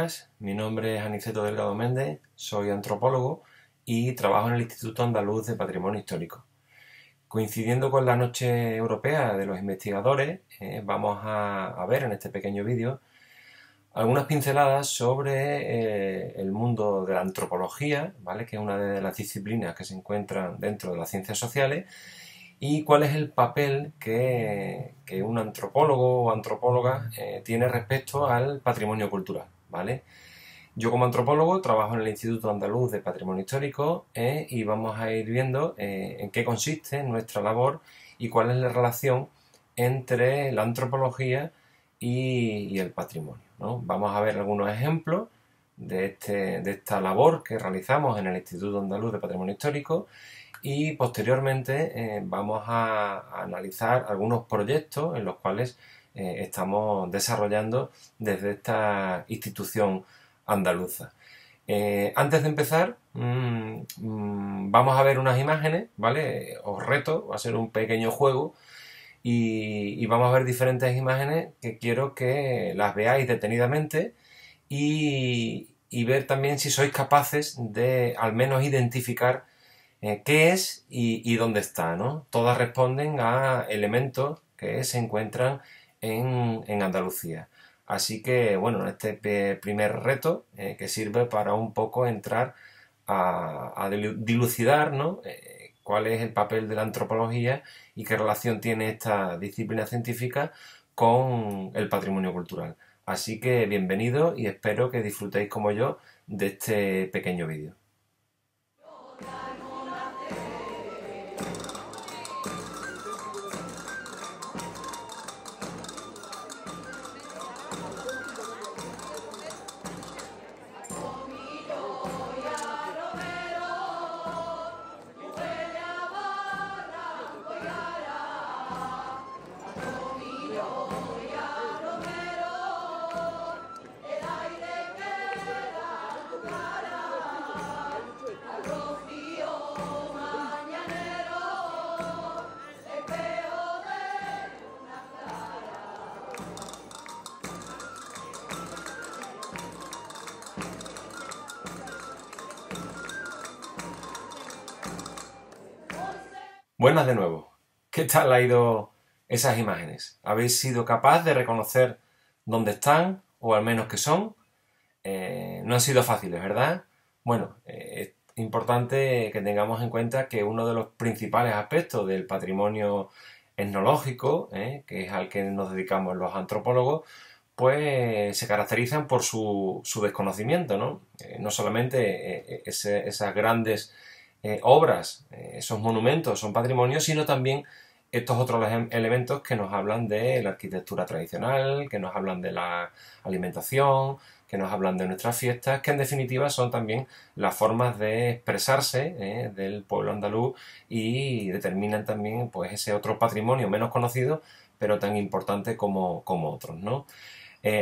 buenas, mi nombre es Aniceto Delgado Méndez, soy antropólogo y trabajo en el Instituto Andaluz de Patrimonio Histórico. Coincidiendo con la Noche Europea de los Investigadores, vamos a ver en este pequeño vídeo algunas pinceladas sobre el mundo de la antropología, ¿vale? Que es una de las disciplinas que se encuentran dentro de las ciencias sociales, y cuál es el papel que un antropólogo o antropóloga tiene respecto al patrimonio cultural, ¿vale? Yo como antropólogo trabajo en el Instituto Andaluz de Patrimonio Histórico y vamos a ir viendo en qué consiste nuestra labor y cuál es la relación entre la antropología y el patrimonio, ¿no? Vamos a ver algunos ejemplos de esta labor que realizamos en el Instituto Andaluz de Patrimonio Histórico y posteriormente vamos a analizar algunos proyectos en los cuales estamos desarrollando desde esta institución andaluza. Antes de empezar, vamos a ver unas imágenes, ¿vale? Os reto, va a ser un pequeño juego y vamos a ver diferentes imágenes que quiero que las veáis detenidamente y ver también si sois capaces de al menos identificar qué es y dónde está, ¿no? Todas responden a elementos que se encuentran en Andalucía. Así que, bueno, este primer reto que sirve para un poco entrar a dilucidar, ¿no? Cuál es el papel de la antropología y qué relación tiene esta disciplina científica con el patrimonio cultural. Así que bienvenidos y espero que disfrutéis como yo de este pequeño vídeo. Buenas de nuevo. ¿Qué tal ha ido esas imágenes? ¿Habéis sido capaz de reconocer dónde están o al menos qué son? No han sido fáciles, ¿verdad? Bueno, es importante que tengamos en cuenta que uno de los principales aspectos del patrimonio etnológico, que es al que nos dedicamos los antropólogos, pues se caracterizan por su desconocimiento, ¿no? No solamente esas grandes obras, esos monumentos son patrimonio, sino también estos otros elementos que nos hablan de la arquitectura tradicional, que nos hablan de la alimentación, que nos hablan de nuestras fiestas, que en definitiva son también las formas de expresarse del pueblo andaluz y determinan también pues ese otro patrimonio menos conocido, pero tan importante como otros, ¿no?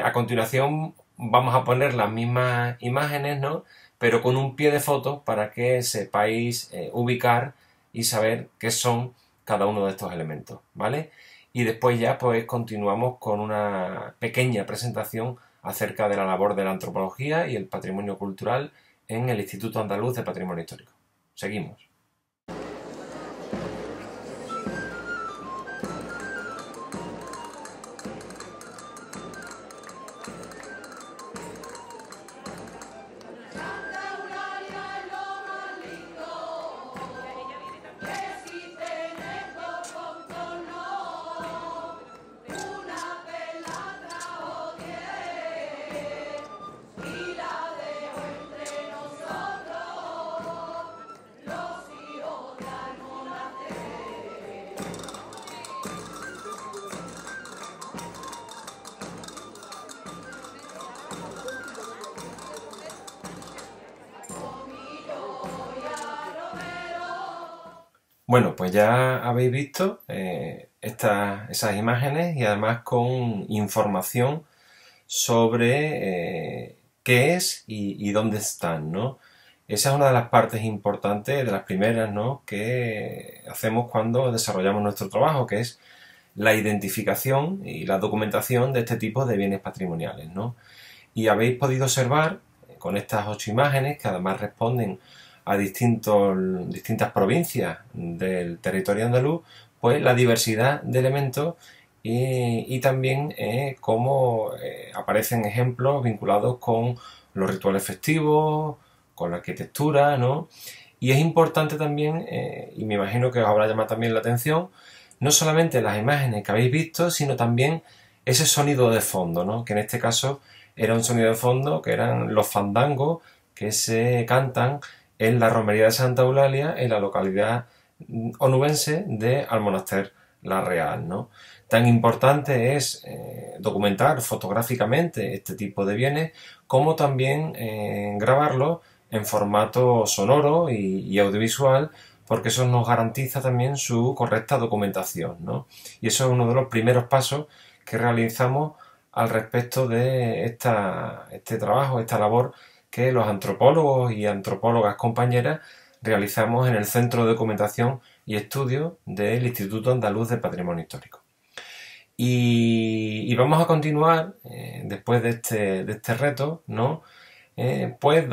A continuación vamos a poner las mismas imágenes, ¿no? Pero con un pie de foto para que sepáis ubicar y saber qué son cada uno de estos elementos, ¿vale? Y después ya pues continuamos con una pequeña presentación acerca de la labor de la antropología y el patrimonio cultural en el Instituto Andaluz de Patrimonio Histórico. Seguimos. Bueno, pues ya habéis visto esas imágenes y además con información sobre qué es y dónde están, ¿no? Esa es una de las partes importantes, de las primeras, ¿no?, que hacemos cuando desarrollamos nuestro trabajo, que es la identificación y la documentación de este tipo de bienes patrimoniales, ¿no? Y habéis podido observar con estas 8 imágenes, que además responden a distintas provincias del territorio andaluz, pues la diversidad de elementos y también cómo aparecen ejemplos vinculados con los rituales festivos, con la arquitectura, ¿no? Y es importante también, y me imagino que os habrá llamado también la atención, no solamente las imágenes que habéis visto, sino también ese sonido de fondo, ¿no? Que en este caso era un sonido de fondo que eran los fandangos que se cantan en la romería de Santa Eulalia, en la localidad onubense de Almonaster la Real, ¿no? Tan importante es documentar fotográficamente este tipo de bienes como también grabarlo en formato sonoro y audiovisual, porque eso nos garantiza también su correcta documentación, ¿no? Y eso es uno de los primeros pasos que realizamos al respecto de este trabajo, esta labor que los antropólogos y antropólogas compañeras realizamos en el Centro de Documentación y Estudio del Instituto Andaluz de Patrimonio Histórico. Y vamos a continuar después de este reto, ¿no? Pues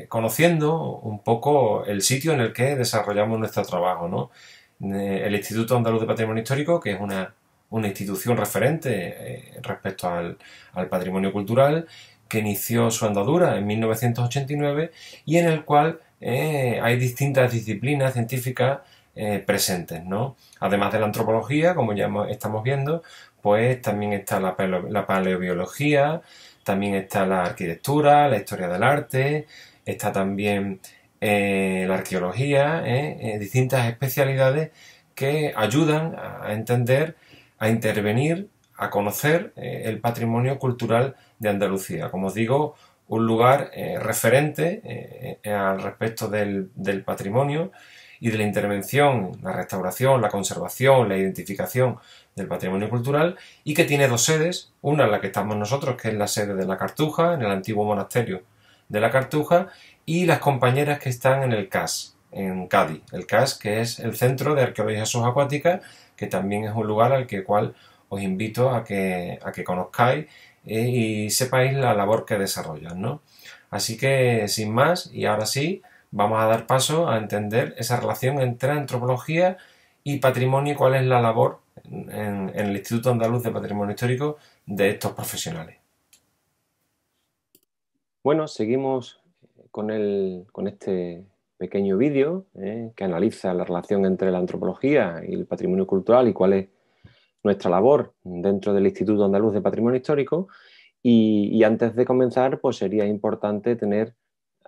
conociendo un poco el sitio en el que desarrollamos nuestro trabajo, ¿no? El Instituto Andaluz de Patrimonio Histórico, que es una institución referente respecto al patrimonio cultural, que inició su andadura en 1989 y en el cual hay distintas disciplinas científicas presentes, ¿no? Además de la antropología, como ya estamos viendo, pues también está la paleobiología, también está la arquitectura, la historia del arte, está también la arqueología, distintas especialidades que ayudan a entender, a intervenir, a conocer el patrimonio cultural de Andalucía. Como os digo, un lugar referente al respecto del patrimonio y de la intervención, la restauración, la conservación, la identificación del patrimonio cultural, y que tiene 2 sedes, una en la que estamos nosotros, que es la sede de la Cartuja, en el antiguo monasterio de la Cartuja, y las compañeras que están en el CAS, en Cádiz. El CAS, que es el Centro de Arqueología Subacuática, que también es un lugar al cual os invito a que conozcáis y sepáis la labor que desarrollan, ¿no? Así que, sin más, y ahora sí, vamos a dar paso a entender esa relación entre antropología y patrimonio y cuál es la labor en el Instituto Andaluz de Patrimonio Histórico de estos profesionales. Bueno, seguimos con este pequeño vídeo que analiza la relación entre la antropología y el patrimonio cultural y cuál es nuestra labor dentro del Instituto Andaluz de Patrimonio Histórico. Y antes de comenzar, pues sería importante tener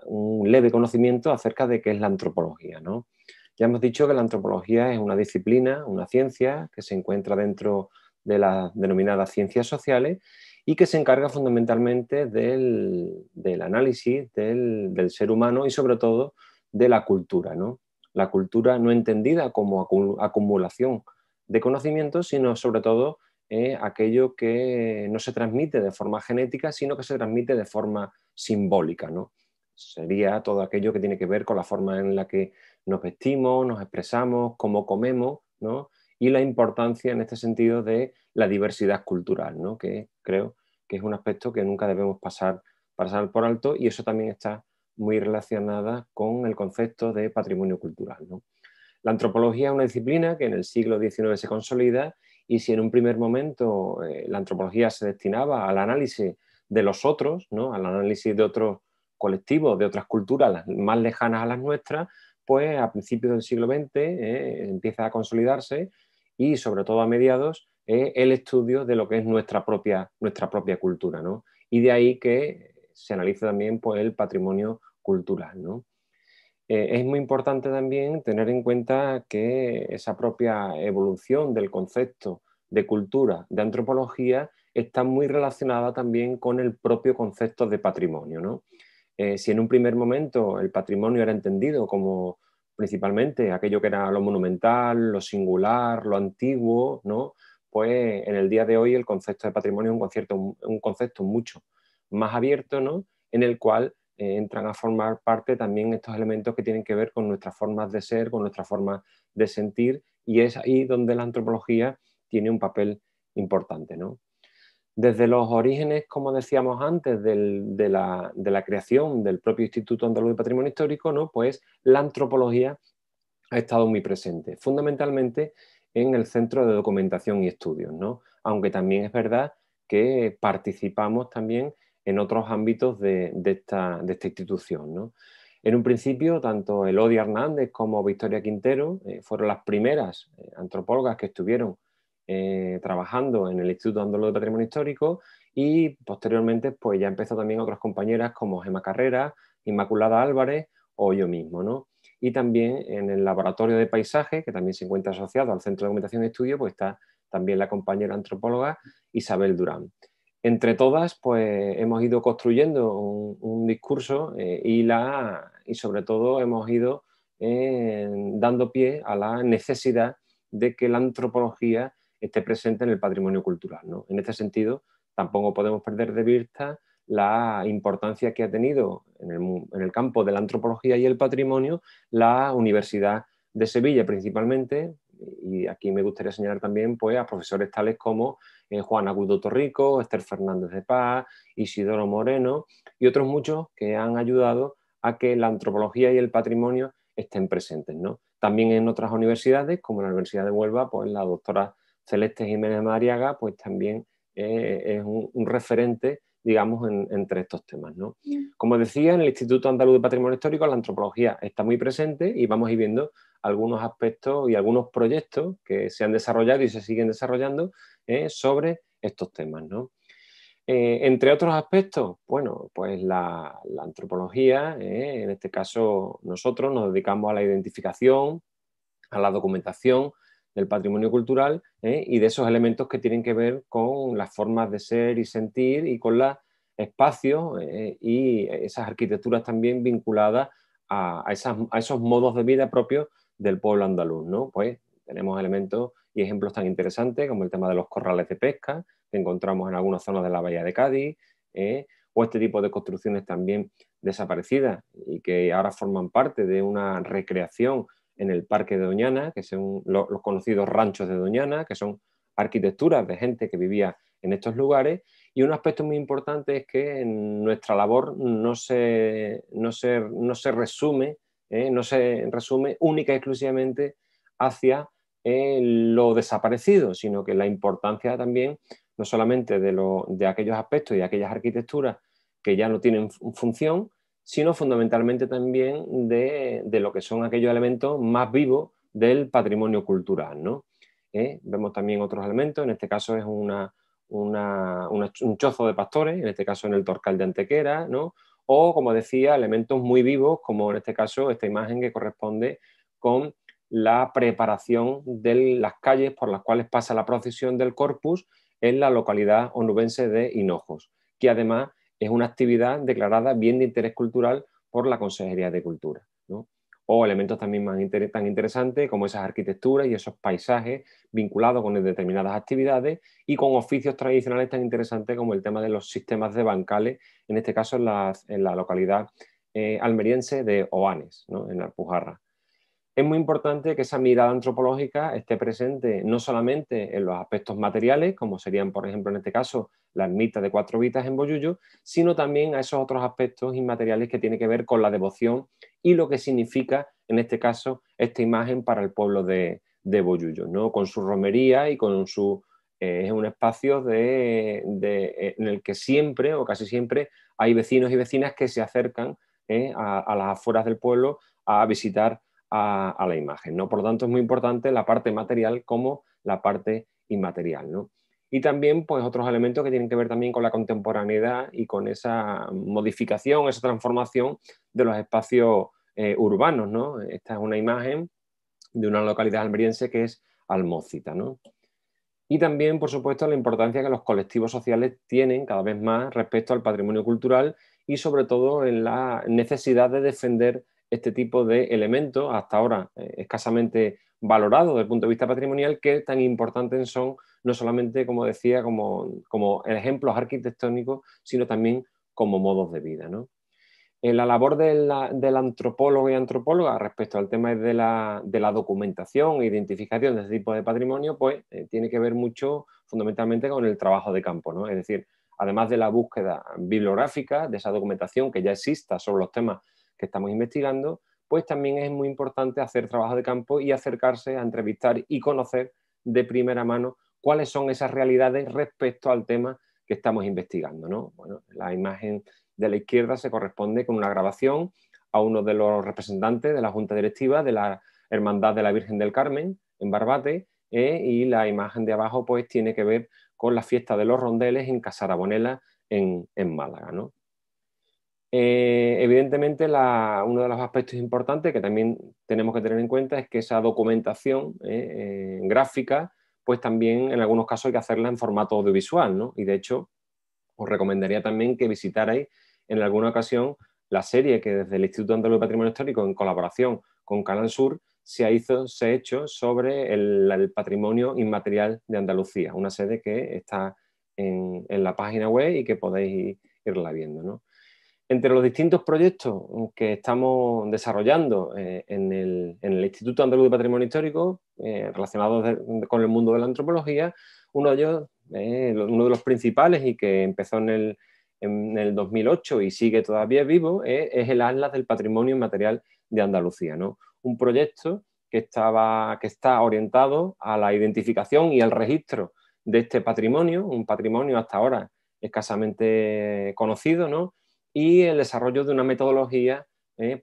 un leve conocimiento acerca de qué es la antropología, ¿no? Ya hemos dicho que la antropología es una disciplina, una ciencia que se encuentra dentro de las denominadas ciencias sociales y que se encarga fundamentalmente del análisis del ser humano y sobre todo de la cultura, ¿no? La cultura no entendida como acumulación de conocimientos, sino sobre todo aquello que no se transmite de forma genética, sino que se transmite de forma simbólica, ¿no? Sería todo aquello que tiene que ver con la forma en la que nos vestimos, nos expresamos, cómo comemos, ¿no? Y la importancia en este sentido de la diversidad cultural, ¿no? Que creo que es un aspecto que nunca debemos pasar por alto, y eso también está muy relacionada con el concepto de patrimonio cultural, ¿no? La antropología es una disciplina que en el siglo XIX se consolida, y si en un primer momento la antropología se destinaba al análisis de los otros, ¿no? Al análisis de otros colectivos, de otras culturas más lejanas a las nuestras, pues a principios del siglo XX empieza a consolidarse, y sobre todo a mediados el estudio de lo que es nuestra propia cultura, ¿no? Y de ahí que se analice también pues, el patrimonio cultural, ¿no? Es muy importante también tener en cuenta que esa propia evolución del concepto de cultura, de antropología, está muy relacionada también con el propio concepto de patrimonio, ¿no? Si en un primer momento el patrimonio era entendido como principalmente aquello que era lo monumental, lo singular, lo antiguo, ¿no? Pues en el día de hoy el concepto de patrimonio es un concepto mucho más abierto, ¿no? En el cual entran a formar parte también estos elementos que tienen que ver con nuestras formas de ser, con nuestras formas de sentir, y es ahí donde la antropología tiene un papel importante, ¿no? Desde los orígenes, como decíamos antes, de la creación del propio Instituto Andaluz de Patrimonio Histórico, ¿no? Pues la antropología ha estado muy presente, fundamentalmente en el Centro de Documentación y Estudios, ¿no? Aunque también es verdad que participamos también en otros ámbitos de esta institución, ¿no? En un principio, tanto Elodie Hernández como Victoria Quintero fueron las primeras antropólogas que estuvieron trabajando en el Instituto Andaluz de Patrimonio Histórico, y posteriormente pues ya empezó también otras compañeras como Gemma Carrera, Inmaculada Álvarez o yo mismo, ¿no? Y también en el laboratorio de paisaje, que también se encuentra asociado al Centro de Documentación y Estudio, pues está también la compañera antropóloga Isabel Durán. Entre todas, pues hemos ido construyendo un discurso y sobre todo hemos ido dando pie a la necesidad de que la antropología esté presente en el patrimonio cultural, ¿no? En este sentido, tampoco podemos perder de vista la importancia que ha tenido en el campo de la antropología y el patrimonio la Universidad de Sevilla principalmente, y aquí me gustaría señalar también pues, a profesores tales como Juan Agudo Torrico, Esther Fernández de Paz, Isidoro Moreno y otros muchos que han ayudado a que la antropología y el patrimonio estén presentes, ¿no? También en otras universidades, como la Universidad de Huelva, pues la doctora Celeste Jiménez Madariaga, pues también es un referente, digamos, entre estos temas, ¿no? Como decía, en el Instituto Andaluz de Patrimonio Histórico la antropología está muy presente y vamos a ir viendo algunos aspectos y algunos proyectos que se han desarrollado y se siguen desarrollando sobre estos temas, ¿no? Entre otros aspectos, bueno, pues la antropología, en este caso nosotros nos dedicamos a la identificación, a la documentación del patrimonio cultural y de esos elementos que tienen que ver con las formas de ser y sentir y con los espacios y esas arquitecturas también vinculadas a esos modos de vida propios del pueblo andaluz, ¿no? Pues tenemos elementos y ejemplos tan interesantes como el tema de los corrales de pesca que encontramos en algunas zonas de la bahía de Cádiz, o este tipo de construcciones también desaparecidas y que ahora forman parte de una recreación en el Parque de Doñana, que son los conocidos ranchos de Doñana, que son arquitecturas de gente que vivía en estos lugares. Y un aspecto muy importante es que nuestra labor no se resume, no se resume única y exclusivamente hacia lo desaparecido, sino que la importancia también, no solamente de aquellos aspectos y de aquellas arquitecturas que ya no tienen función, sino fundamentalmente también de lo que son aquellos elementos más vivos del patrimonio cultural, ¿no? Vemos también otros elementos, en este caso es un chozo de pastores, en este caso en el Torcal de Antequera, ¿no? O, como decía, elementos muy vivos, como en este caso esta imagen que corresponde con la preparación de las calles por las cuales pasa la procesión del Corpus en la localidad onubense de Hinojos, que además es una actividad declarada bien de interés cultural por la Consejería de Cultura, ¿no? O elementos también tan interesantes como esas arquitecturas y esos paisajes vinculados con determinadas actividades y con oficios tradicionales tan interesantes como el tema de los sistemas de bancales, en este caso en la localidad almeriense de Oanes, ¿no? En Alpujarra. Es muy importante que esa mirada antropológica esté presente no solamente en los aspectos materiales, como serían, por ejemplo, en este caso, la ermita de 4 vitas en Bollullo, sino también a esos otros aspectos inmateriales que tienen que ver con la devoción y lo que significa, en este caso, esta imagen para el pueblo de Bollullo, ¿no? Con su romería y con su... es un espacio en el que siempre o casi siempre hay vecinos y vecinas que se acercan a las afueras del pueblo a visitar a la imagen, ¿no? Por lo tanto, es muy importante la parte material como la parte inmaterial, ¿no? Y también, pues, otros elementos que tienen que ver también con la contemporaneidad y con esa modificación, esa transformación de los espacios urbanos, ¿no? Esta es una imagen de una localidad almeriense que es Almócita, ¿no? Y también, por supuesto, la importancia que los colectivos sociales tienen cada vez más respecto al patrimonio cultural y sobre todo en la necesidad de defender este tipo de elementos, hasta ahora escasamente valorados desde el punto de vista patrimonial, que tan importantes son, no solamente, como decía, como ejemplos arquitectónicos, sino también como modos de vida, ¿no? La labor del antropólogo y antropóloga respecto al tema de la documentación e identificación de este tipo de patrimonio, pues tiene que ver mucho fundamentalmente con el trabajo de campo, ¿no? Es decir, además de la búsqueda bibliográfica, de esa documentación que ya exista sobre los temas que estamos investigando, pues también es muy importante hacer trabajo de campo y acercarse a entrevistar y conocer de primera mano cuáles son esas realidades respecto al tema que estamos investigando, ¿no? Bueno, la imagen de la izquierda se corresponde con una grabación a uno de los representantes de la Junta Directiva de la Hermandad de la Virgen del Carmen en Barbate, y la imagen de abajo pues tiene que ver con la fiesta de los rondeles en Casarabonela en Málaga, ¿no? Evidentemente, uno de los aspectos importantes que también tenemos que tener en cuenta es que esa documentación gráfica, pues también en algunos casos hay que hacerla en formato audiovisual, ¿no? Y de hecho, os recomendaría también que visitarais en alguna ocasión la serie que desde el Instituto Andaluz de Patrimonio Histórico, en colaboración con Canal Sur, se ha hecho sobre el patrimonio inmaterial de Andalucía, una serie que está en la página web y que podéis irla viendo, ¿no? Entre los distintos proyectos que estamos desarrollando en el Instituto Andaluz de Patrimonio Histórico, relacionados con el mundo de la antropología, uno de ellos, uno de los principales y que empezó en el 2008 y sigue todavía vivo, es el Atlas del Patrimonio Inmaterial de Andalucía, ¿no? Un proyecto que está orientado a la identificación y al registro de este patrimonio, un patrimonio hasta ahora escasamente conocido, ¿no? Y el desarrollo de una metodología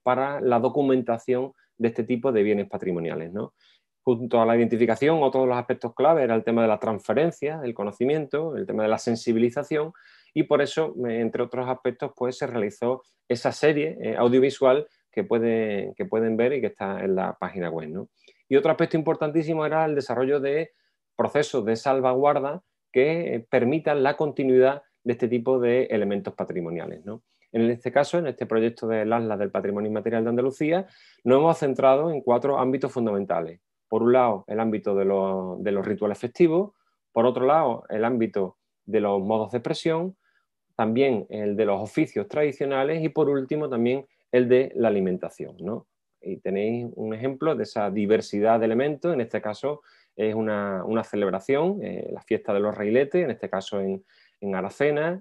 para la documentación de este tipo de bienes patrimoniales, ¿no? Junto a la identificación, otro de los aspectos clave era el tema de la transferencia del conocimiento, el tema de la sensibilización, y por eso, entre otros aspectos, pues se realizó esa serie audiovisual que pueden ver y que está en la página web, ¿no? Y otro aspecto importantísimo era el desarrollo de procesos de salvaguarda que permitan la continuidad de este tipo de elementos patrimoniales, ¿no? En este caso, en este proyecto del Atlas del Patrimonio Inmaterial de Andalucía, nos hemos centrado en 4 ámbitos fundamentales. Por un lado, el ámbito de los rituales festivos; por otro lado, el ámbito de los modos de expresión; también el de los oficios tradicionales; y por último también el de la alimentación, ¿no? Y tenéis un ejemplo de esa diversidad de elementos. En este caso es una celebración, la fiesta de los Reiletes, en este caso en Aracena,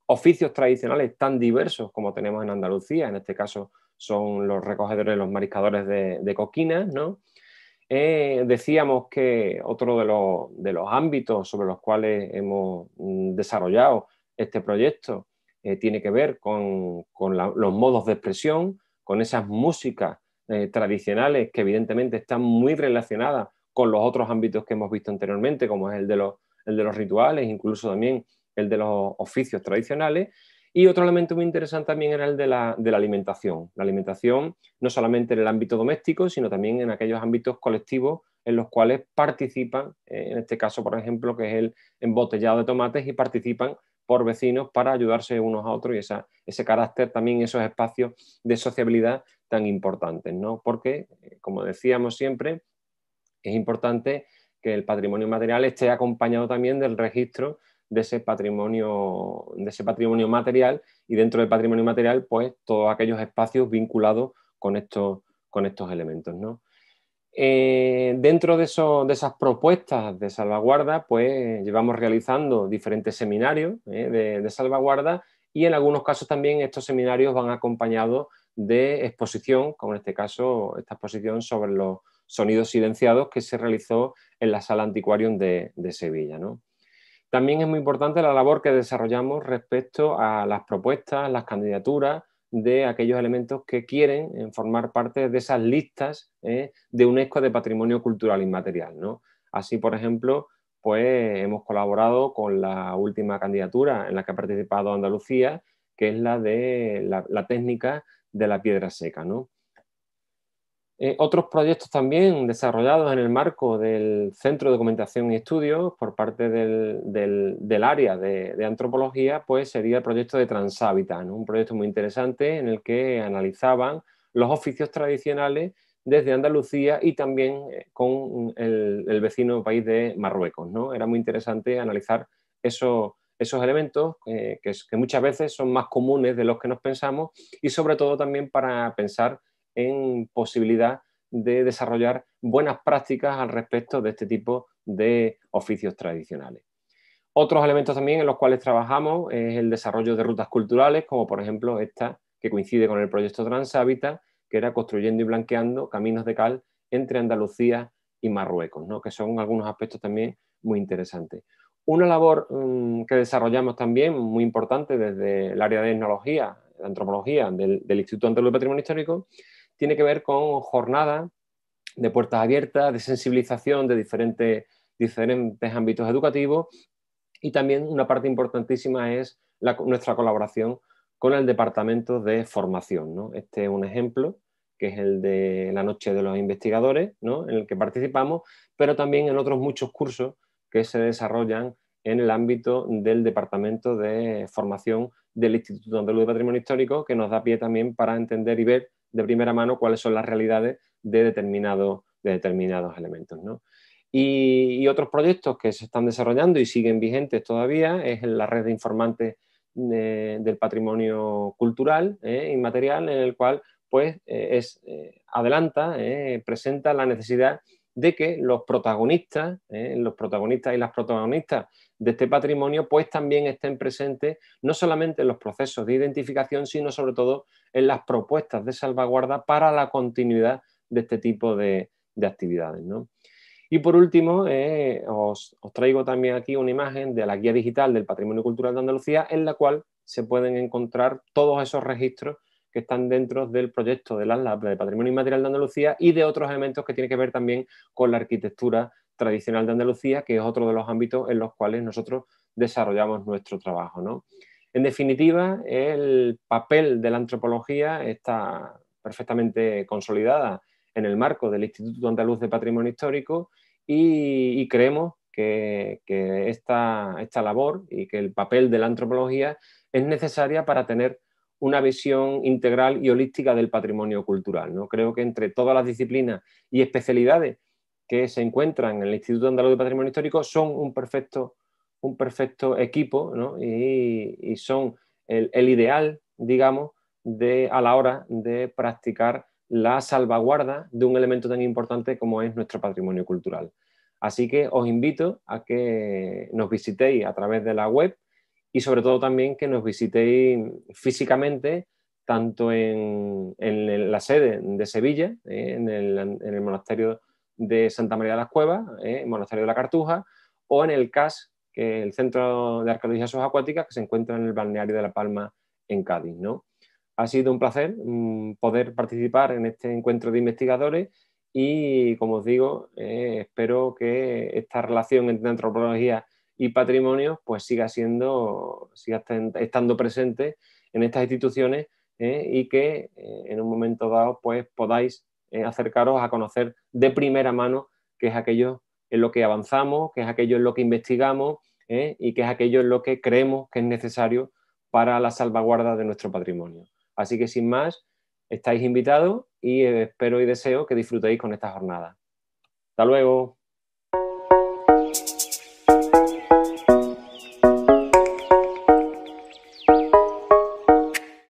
oficios tradicionales tan diversos como tenemos en Andalucía, en este caso son los recogedores, los mariscadores de coquinas, ¿no? Decíamos que otro de los ámbitos sobre los cuales hemos desarrollado este proyecto tiene que ver con los modos de expresión, con esas músicas tradicionales que evidentemente están muy relacionadas con los otros ámbitos que hemos visto anteriormente, como es el de los rituales, incluso también el de los oficios tradicionales. Y otro elemento muy interesante también era el de la alimentación. La alimentación no solamente en el ámbito doméstico, sino también en aquellos ámbitos colectivos en los cuales participan, en este caso, por ejemplo, que es el embotellado de tomates, y participan por vecinos para ayudarse unos a otros, y ese carácter también, esos espacios de sociabilidad tan importantes, ¿no? Porque, como decíamos siempre, es importante que el patrimonio material esté acompañado también del registro de ese patrimonio material, y dentro del patrimonio material, pues todos aquellos espacios vinculados con estos elementos, ¿no? Dentro de esas propuestas de salvaguarda, pues llevamos realizando diferentes seminarios de salvaguarda, y en algunos casos también estos seminarios van acompañados de exposición, como en este caso esta exposición sobre los sonidos silenciados que se realizó en la Sala Antiquarium de Sevilla, ¿no? También es muy importante la labor que desarrollamos respecto a las propuestas, las candidaturas de aquellos elementos que quieren formar parte de esas listas de UNESCO de Patrimonio Cultural Inmaterial, ¿no? Así, por ejemplo, pues hemos colaborado con la última candidatura en la que ha participado Andalucía, que es la de la técnica de la piedra seca, ¿no? Otros proyectos también desarrollados en el marco del Centro de Documentación y Estudios por parte del área de antropología, pues sería el proyecto de Transhábitat, ¿no? Un proyecto muy interesante en el que analizaban los oficios tradicionales desde Andalucía y también con el vecino país de Marruecos, ¿no? Era muy interesante analizar esos esos elementos que muchas veces son más comunes de los que nos pensamos y sobre todo también para pensar en posibilidad de desarrollar buenas prácticas al respecto de este tipo de oficios tradicionales. Otros elementos también en los cuales trabajamos es el desarrollo de rutas culturales, como por ejemplo esta que coincide con el proyecto Transhábitat, que era construyendo y blanqueando caminos de cal entre Andalucía y Marruecos, ¿no? Que son algunos aspectos también muy interesantes. Una labor que desarrollamos también muy importante desde el área de etnología, de antropología del Instituto Andaluz de Patrimonio Histórico, tiene que ver con jornadas de puertas abiertas, de sensibilización de diferentes ámbitos educativos y también una parte importantísima es nuestra colaboración con el Departamento de Formación, ¿no? Este es un ejemplo, que es el de la Noche de los Investigadores, ¿no? En el que participamos, pero también en otros muchos cursos que se desarrollan en el ámbito del Departamento de Formación del Instituto Andaluz de Patrimonio Histórico, que nos da pie también para entender y ver de primera mano cuáles son las realidades de determinados elementos, ¿no? Y otros proyectos que se están desarrollando y siguen vigentes todavía es la red de informantes del patrimonio cultural inmaterial, en el cual pues adelanta, presenta la necesidad de que los protagonistas y las protagonistas de este patrimonio pues también estén presentes no solamente en los procesos de identificación, sino sobre todo en las propuestas de salvaguarda para la continuidad de este tipo de actividades, ¿no? Y por último, os traigo también aquí una imagen de la guía digital del Patrimonio Cultural de Andalucía, en la cual se pueden encontrar todos esos registros que están dentro del proyecto de las LAB de Patrimonio Inmaterial de Andalucía y de otros elementos que tienen que ver también con la arquitectura tradicional de Andalucía, que es otro de los ámbitos en los cuales nosotros desarrollamos nuestro trabajo, ¿no? En definitiva, el papel de la antropología está perfectamente consolidada en el marco del Instituto Andaluz de Patrimonio Histórico y creemos que esta labor y que el papel de la antropología es necesaria para tener una visión integral y holística del patrimonio cultural, ¿no? Creo que entre todas las disciplinas y especialidades que se encuentran en el Instituto Andaluz de Patrimonio Histórico son un perfecto equipo, ¿no? y son el ideal, digamos, a la hora de practicar la salvaguarda de un elemento tan importante como es nuestro patrimonio cultural. Así que os invito a que nos visitéis a través de la web y sobre todo también que nos visitéis físicamente, tanto en la sede de Sevilla, en el monasterio de Santa María de las Cuevas, el monasterio de la Cartuja, o en el CAS, que es el Centro de Arqueología Subacuática, que se encuentra en el balneario de La Palma, en Cádiz, ¿no? Ha sido un placer poder participar en este encuentro de investigadores y, como os digo, espero que esta relación entre antropología y patrimonio pues siga estando presente en estas instituciones y que en un momento dado pues podáis acercaros a conocer de primera mano qué es aquello en lo que avanzamos, qué es aquello en lo que investigamos y qué es aquello en lo que creemos que es necesario para la salvaguarda de nuestro patrimonio. Así que sin más, estáis invitados y espero y deseo que disfrutéis con esta jornada. Hasta luego.